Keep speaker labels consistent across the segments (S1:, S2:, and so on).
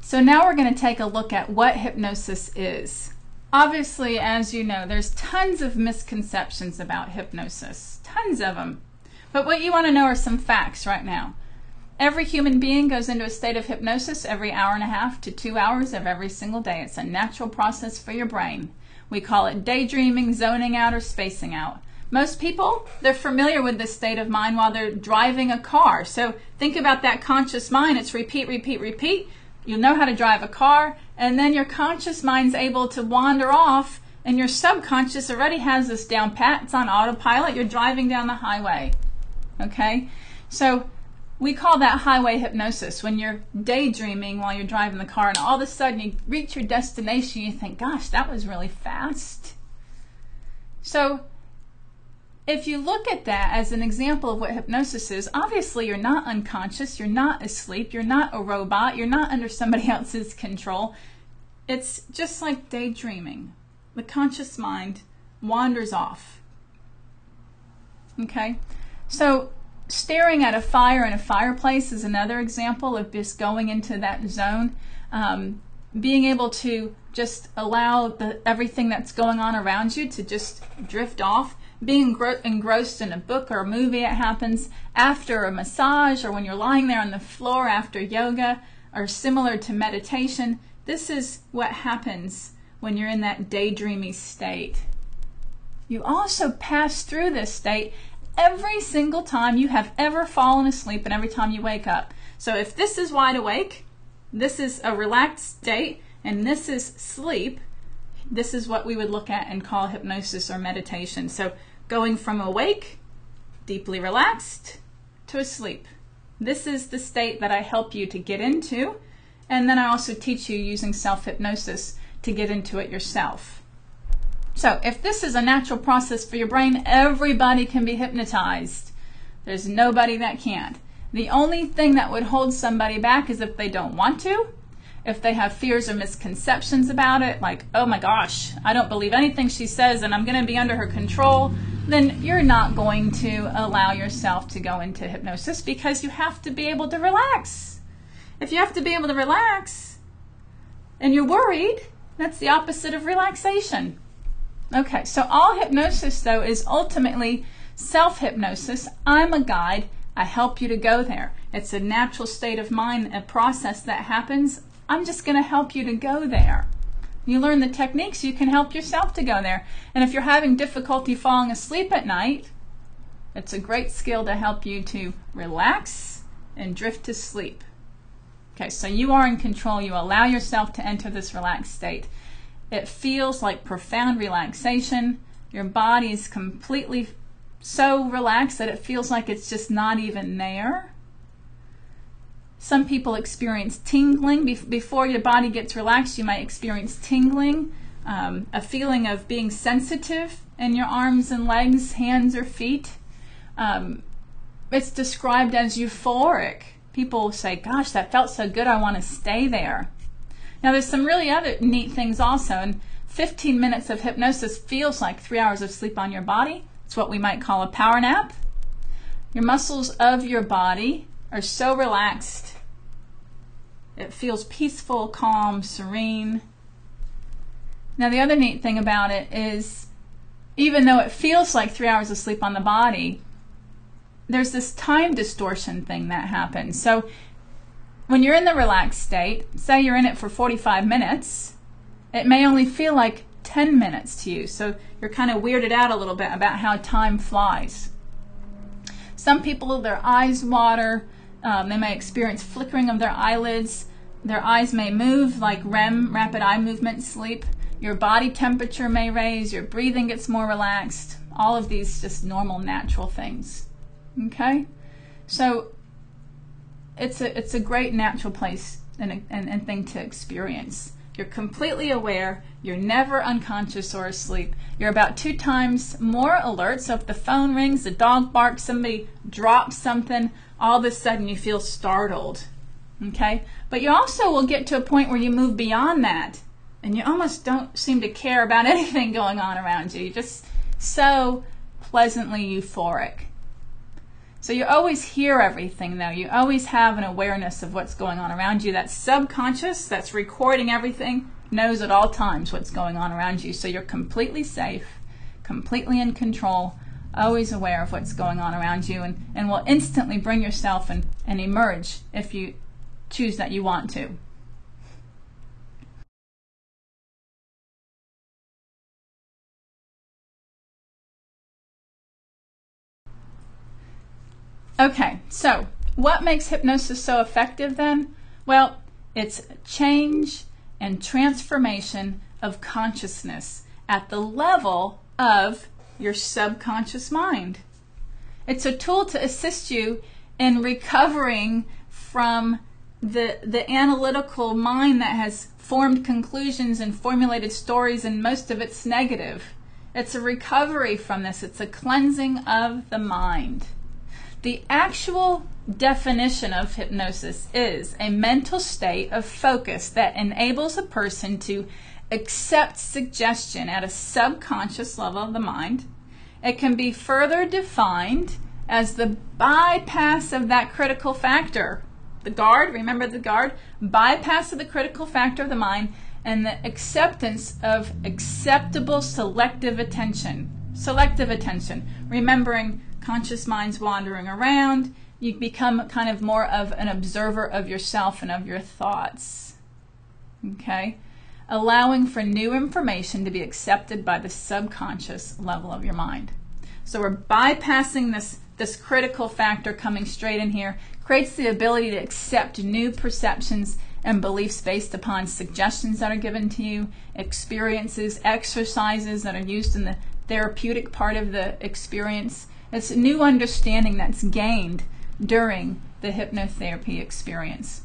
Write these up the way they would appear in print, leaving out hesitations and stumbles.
S1: So now we're going to take a look at what hypnosis is. Obviously, as you know, there's tons of misconceptions about hypnosis. Tons of them. But what you want to know are some facts right now. Every human being goes into a state of hypnosis every hour and a half to 2 hours of every single day. It's a natural process for your brain. We call it daydreaming, zoning out, or spacing out. Most people, they're familiar with this state of mind while they're driving a car. So think about that conscious mind. It's repeat, repeat, repeat. You'll know how to drive a car, and then your conscious mind's able to wander off, and your subconscious already has this down pat. It's on autopilot. You're driving down the highway. Okay? So we call that highway hypnosis, when you're daydreaming while you're driving the car, and all of a sudden you reach your destination, you think, gosh, that was really fast. So if you look at that as an example of what hypnosis is, obviously you're not unconscious, you're not asleep, you're not a robot, you're not under somebody else's control. It's just like daydreaming. The conscious mind wanders off. Okay? So staring at a fire in a fireplace is another example of just going into that zone. Being able to just allow everything that's going on around you to just drift off. Being engrossed in a book or a movie, it happens after a massage or when you're lying there on the floor after yoga or similar to meditation. This is what happens when you're in that daydreamy state. You also pass through this state every single time you have ever fallen asleep and every time you wake up. So if this is wide awake, this is a relaxed state, and this is sleep, this is what we would look at and call hypnosis or meditation. So going from awake, deeply relaxed, to asleep. This is the state that I help you to get into, and then I also teach you using self-hypnosis to get into it yourself. So if this is a natural process for your brain, everybody can be hypnotized. There's nobody that can't. The only thing that would hold somebody back is if they don't want to, if they have fears or misconceptions about it, like, oh my gosh, I don't believe anything she says and I'm going to be under her control, then you're not going to allow yourself to go into hypnosis because you have to be able to relax. If you have to be able to relax and you're worried, that's the opposite of relaxation. Okay, so all hypnosis, though, is ultimately self-hypnosis. I'm a guide. I help you to go there. It's a natural state of mind, a process that happens. I'm just going to help you to go there. You learn the techniques, you can help yourself to go there. And if you're having difficulty falling asleep at night, it's a great skill to help you to relax and drift to sleep. Okay, so you are in control. You allow yourself to enter this relaxed state. It feels like profound relaxation. Your body is completely so relaxed that it feels like it's just not even there. Some people experience tingling. Before your body gets relaxed, you might experience tingling, a feeling of being sensitive in your arms and legs, hands or feet. It's described as euphoric. People say, gosh, that felt so good, I want to stay there. Now there's some really other neat things also, and 15 minutes of hypnosis feels like 3 hours of sleep on your body. It's what we might call a power nap. Your muscles of your body are so relaxed. It feels peaceful, calm, serene. Now the other neat thing about it is, even though it feels like 3 hours of sleep on the body, there's this time distortion thing that happens. So when you're in the relaxed state, say you're in it for 45 minutes, it may only feel like 10 minutes to you. So you're kind of weirded out a little bit about how time flies. Some people, their eyes water. They may experience flickering of their eyelids. Their eyes may move like REM, rapid eye movement sleep. Your body temperature may raise. Your breathing gets more relaxed. All of these just normal, natural things. Okay? So it's a great natural place and thing to experience. You're completely aware. You're never unconscious or asleep. You're about 2 times more alert. So if the phone rings, the dog barks, somebody drops something, all of a sudden you feel startled. Okay? But you also will get to a point where you move beyond that and you almost don't seem to care about anything going on around you. You're just so pleasantly euphoric. So you always hear everything, though. You always have an awareness of what's going on around you. That subconscious that's recording everything knows at all times what's going on around you. So you're completely safe, completely in control, always aware of what's going on around you, and will instantly bring yourself and emerge if you choose that you want to. Okay, so what makes hypnosis so effective then? Well, it's change and transformation of consciousness at the level of your subconscious mind. It's a tool to assist you in recovering from the analytical mind that has formed conclusions and formulated stories, and most of it's negative. It's a recovery from this. It's a cleansing of the mind. The actual definition of hypnosis is a mental state of focus that enables a person to accept suggestion at a subconscious level of the mind. It can be further defined as the bypass of that critical factor. The guard, remember the guard? Bypass of the critical factor of the mind and the acceptance of acceptable selective attention. Selective attention, remembering conscious mind's wandering around. You become kind of more of an observer of yourself and of your thoughts. Okay? Allowing for new information to be accepted by the subconscious level of your mind. So we're bypassing this critical factor coming straight in here, creates the ability to accept new perceptions and beliefs based upon suggestions that are given to you, experiences, exercises that are used in the therapeutic part of the experience. It's a new understanding that's gained during the hypnotherapy experience.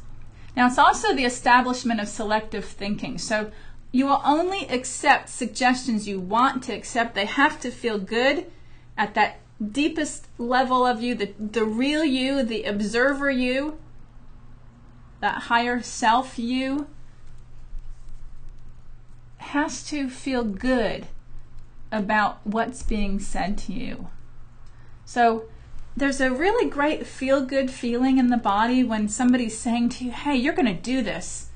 S1: Now, it's also the establishment of selective thinking. So you will only accept suggestions you want to accept. They have to feel good at that deepest level of you, the real you, the observer you, that higher self you has to feel good about what's being said to you. So there's a really great feel-good feeling in the body when somebody's saying to you, hey, you're going to do this.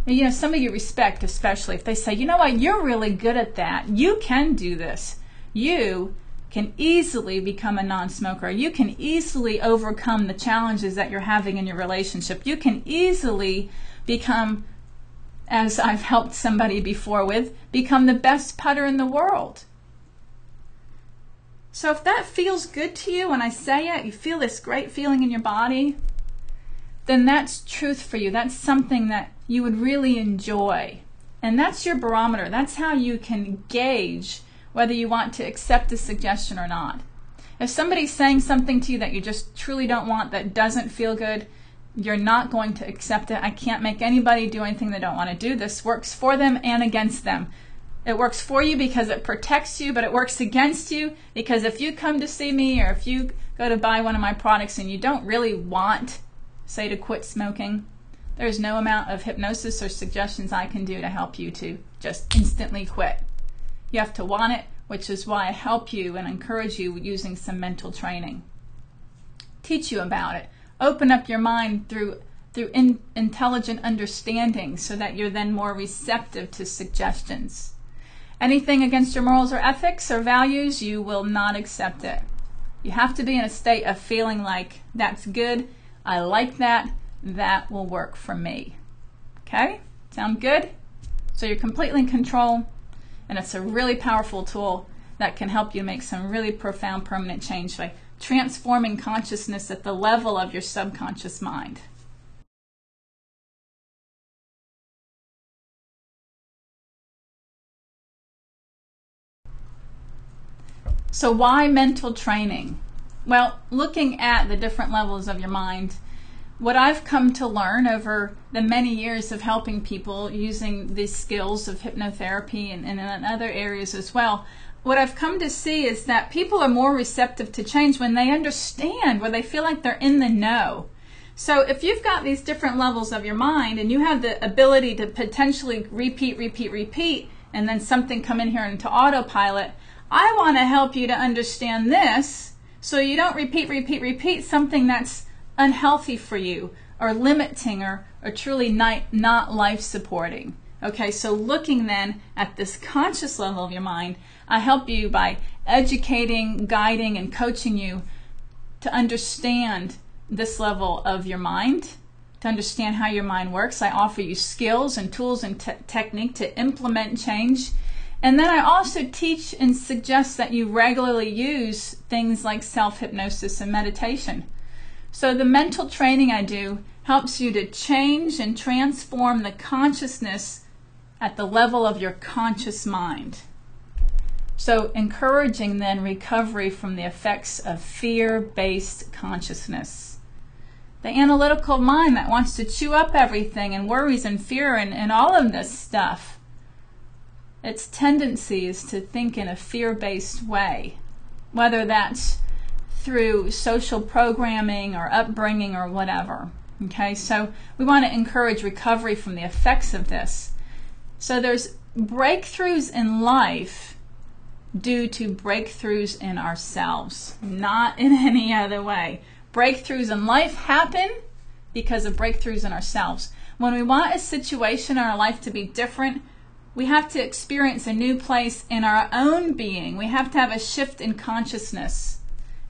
S1: And, you know, somebody you respect, especially if they say, you know what, you're really good at that. You can do this. You can easily become a non-smoker. You can easily overcome the challenges that you're having in your relationship. You can easily become, as I've helped somebody before with, become the best putter in the world. So if that feels good to you when I say it, you feel this great feeling in your body, then that's truth for you. That's something that you would really enjoy. And that's your barometer. That's how you can gauge whether you want to accept a suggestion or not. If somebody's saying something to you that you just truly don't want, that doesn't feel good, you're not going to accept it. I can't make anybody do anything they don't want to do. This works for them and against them. It works for you because it protects you, but it works against you because if you come to see me or if you go to buy one of my products and you don't really want, say, to quit smoking, there's no amount of hypnosis or suggestions I can do to help you to just instantly quit. You have to want it, which is why I help you and encourage you using some mental training. Teach you about it. Open up your mind through intelligent understanding so that you're then more receptive to suggestions. Anything against your morals or ethics or values, you will not accept it. You have to be in a state of feeling like that's good, I like that, that will work for me. Okay? Sound good? So you're completely in control, and it's a really powerful tool that can help you make some really profound permanent change by transforming consciousness at the level of your subconscious mind. So why mental training? Well, looking at the different levels of your mind, what I've come to learn over the many years of helping people using these skills of hypnotherapy and in other areas as well, what I've come to see is that people are more receptive to change when they understand, where they feel like they're in the know. So if you've got these different levels of your mind and you have the ability to potentially repeat, and then something come in here into autopilot, I want to help you to understand this So you don't repeat something that's unhealthy for you or limiting or truly not life supporting. Okay, so looking then at this conscious level of your mind, I help you by educating, guiding, and coaching you to understand this level of your mind, to understand how your mind works. I offer you skills and tools and technique to implement change. And then I also teach and suggest that you regularly use things like self-hypnosis and meditation. So the mental training I do helps you to change and transform the consciousness at the level of your conscious mind. So encouraging then recovery from the effects of fear-based consciousness. The analytical mind that wants to chew up everything and worries and fear and all of this stuff. Its tendency is to think in a fear-based way, whether that's through social programming or upbringing or whatever. Okay, so we want to encourage recovery from the effects of this. So there's breakthroughs in life due to breakthroughs in ourselves, not in any other way. Breakthroughs in life happen because of breakthroughs in ourselves. When we want a situation in our life to be different, we have to experience a new place in our own being. We have to have a shift in consciousness.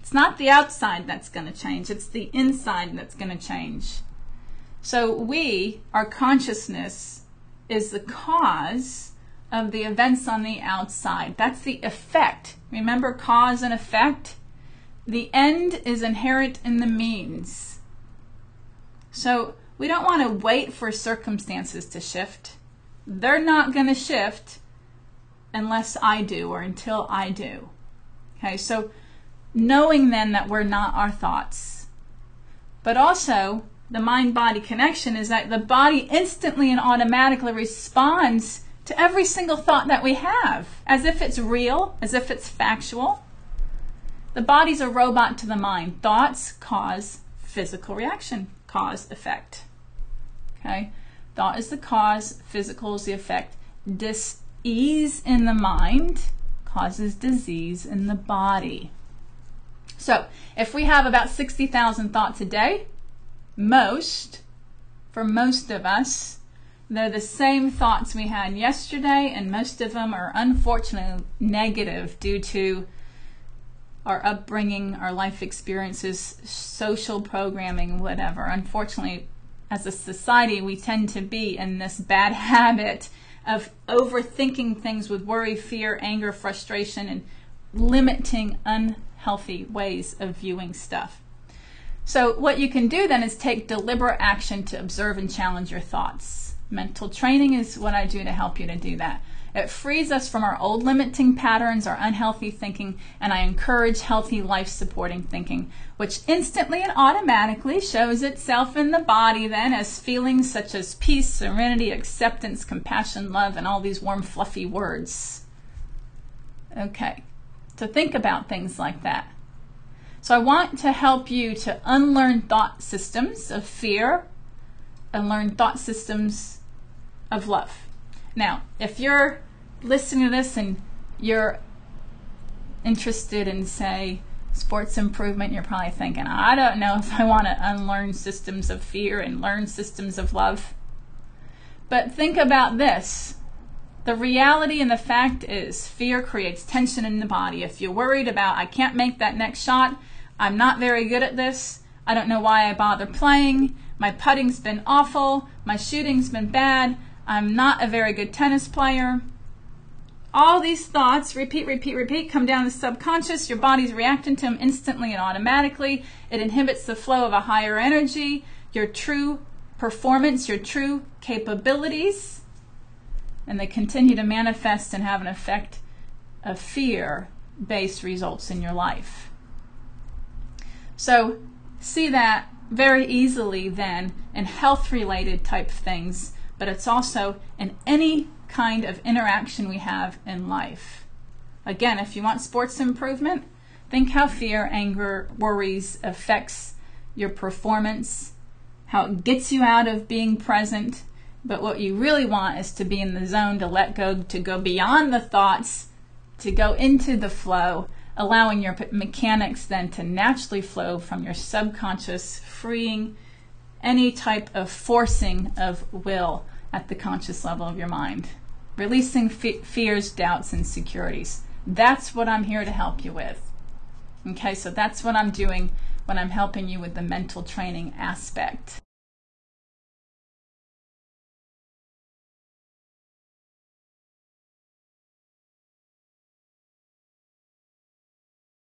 S1: It's not the outside that's going to change. It's the inside that's going to change. So our consciousness is the cause of the events on the outside. That's the effect. Remember cause and effect? The end is inherent in the means. So we don't want to wait for circumstances to shift. They're not going to shift unless I do or until I do. Okay, so knowing then that we're not our thoughts. But also, the mind-body connection is that the body instantly and automatically responds to every single thought that we have, as if it's real, as if it's factual. The body's a robot to the mind. Thoughts cause physical reaction, cause effect. Okay? Thought is the cause, physical is the effect. Dis-ease in the mind causes disease in the body. So, if we have about 60,000 thoughts a day, for most of us, they're the same thoughts we had yesterday, and most of them are unfortunately negative due to our upbringing, our life experiences, social programming, whatever. Unfortunately, as a society, we tend to be in this bad habit of overthinking things with worry, fear, anger, frustration, and limiting unhealthy ways of viewing stuff. So what you can do then is take deliberate action to observe and challenge your thoughts. Mental training is what I do to help you to do that. It frees us from our old limiting patterns, our unhealthy thinking, and I encourage healthy life-supporting thinking, which instantly and automatically shows itself in the body then as feelings such as peace, serenity, acceptance, compassion, love, and all these warm, fluffy words. Okay, so think about things like that. So I want to help you to unlearn thought systems of fear and learn thought systems of love. Now, if you're listening to this and you're interested in, say, sports improvement, you're probably thinking, I don't know if I want to unlearn systems of fear and learn systems of love. But think about this. The reality and the fact is fear creates tension in the body. If you're worried about, I can't make that next shot, I'm not very good at this, I don't know why I bother playing, my putting's been awful, my shooting's been bad, I'm not a very good tennis player. All these thoughts, repeat, come down the subconscious. Your body's reacting to them instantly and automatically. It inhibits the flow of a higher energy, your true performance, your true capabilities, and they continue to manifest and have an effect of fear-based results in your life. So see that very easily then in health-related type things, but it's also in any kind of interaction we have in life. Again, if you want sports improvement, think how fear, anger, worries affects your performance, how it gets you out of being present, but what you really want is to be in the zone, to let go, to go beyond the thoughts, to go into the flow, allowing your mechanics then to naturally flow from your subconscious, freeing any type of forcing of will at the conscious level of your mind, releasing fears, doubts, and insecurities. That's what I'm here to help you with. Okay, so that's what I'm doing when I'm helping you with the mental training aspect.